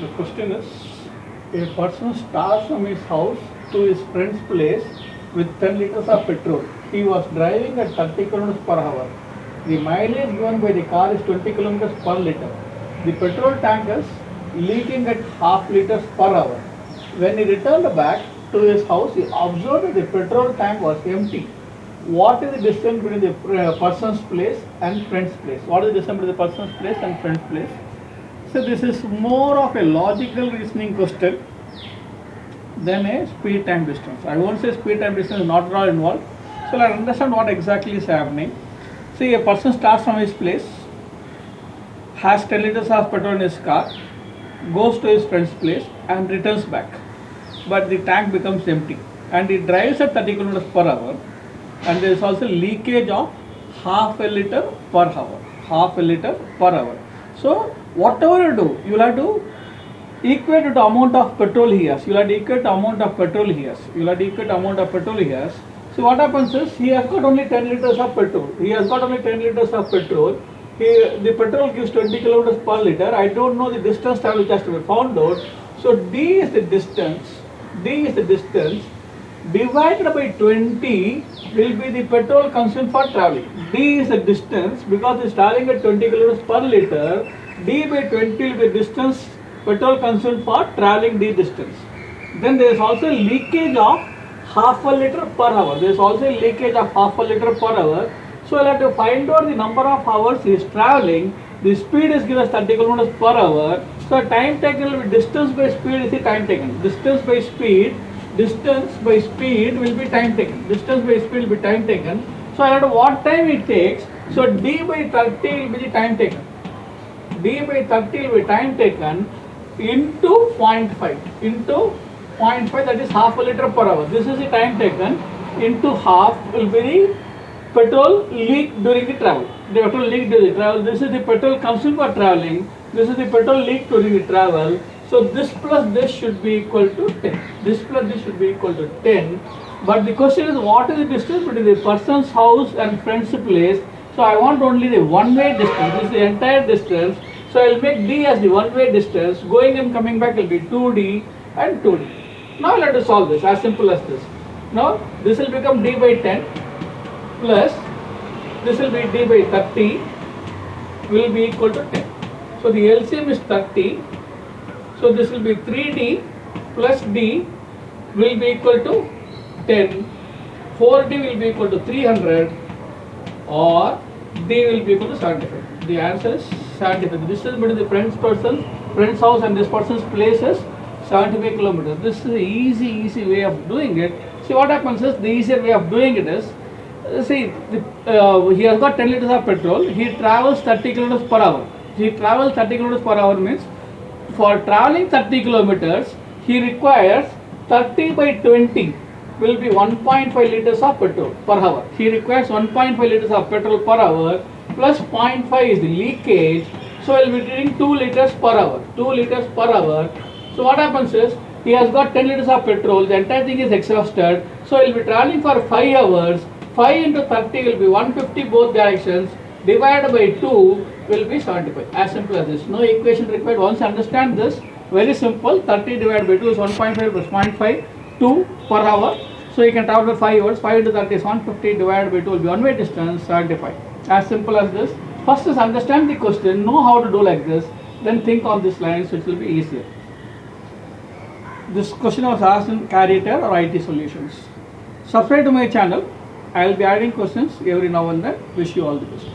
The question is, a person starts from his house to his friend's place with 10 liters of petrol. He was driving at 30 kilometers per hour. The mileage given by the car is 20 kilometers per liter. The petrol tank is leaking at half liters per hour. When he returned back to his house, he observed that the petrol tank was empty. What is the distance between the person's place and friend's place? What is the distance between the person's place and friend's place? So this is more of a logical reasoning question than a speed time distance. I won't say speed time distance is not at all involved. So let's understand what exactly is happening. See, a person starts from his place, has 10 liters of petrol in his car, goes to his friend's place and returns back. But the tank becomes empty and he drives at 30 kilometers per hour, and there is also leakage of half a liter per hour. Half a liter per hour. So whatever you do, you will have to equate to the amount of petrol he has. You will have to equate the amount of petrol he has. You will have to equate the amount of petrol he has. So what happens is, he has got only 10 liters of petrol. He has got only 10 liters of petrol. The petrol gives 20 kilometers per liter. I don't know the distance travel which has to be found out. So D is the distance. D is the distance divided by 20 will be the petrol consumed for traveling. D is the distance because it is traveling at 20 kilometers per liter. D by 20 will be distance petrol consumed for traveling the distance. Then there is also leakage of half a liter per hour. There is also a leakage of half a liter per hour. So I will have to find out the number of hours he is traveling. The speed is given as 30 kilometers per hour. So time taken will be distance by speed is the time taken. Distance by speed will be time taken. Distance by speed will be time taken. So I have to what time it takes. So D by 30 will be the time taken. D by 30 will be time taken into 0.5 that is half a liter per hour. This is the time taken into half will be the petrol leak during the travel. The petrol leak during the travel. This is the petrol consumed for traveling. This is the petrol leak during the travel. So this plus this should be equal to 10. This plus this should be equal to 10. But the question is, what is the distance between the person's house and friend's place? So I want only the one-way distance. This is the entire distance. So I will make D as the one-way distance. Going and coming back will be 2D and 2D. Now let us solve this, as simple as this. Now this will become D by 10 plus this will be D by 30 will be equal to 10. So the LCM is 30. So this will be 3D plus D will be equal to 10. 4D will be equal to 300 or D will be equal to 75. The answer is 75. The distance between the friend's house and this person's place is 75 kilometers. This is an easy way of doing it. See, what happens is, the easier way of doing it is, he has got 10 liters of petrol. He travels 30 kilometers per hour. He travels 30 kilometers per hour means, for traveling 30 kilometers, he requires 30 by 20 will be 1.5 liters of petrol per hour. He requires 1.5 liters of petrol per hour plus 0.5 is the leakage. So he will be taking 2 liters per hour. 2 liters per hour. So what happens is, he has got 10 liters of petrol. The entire thing is exhausted. So he will be traveling for 5 hours. 5 into 30 will be 150 both directions. Divided by 2 will be 75. As simple as this. No equation required. Once you understand this, very simple. 30 divided by 2 is 1.5 plus 0.5, 2 per hour. So you can travel for 5 hours. 5 into 30 is 150 divided by 2 will be one-way distance, 75. As simple as this. First is understand the question, know how to do like this. Then think on these lines, which will be easier. This question was asked in Caritor or IT Solutions. Subscribe to my channel. I will be adding questions every now and then. Wish you all the best.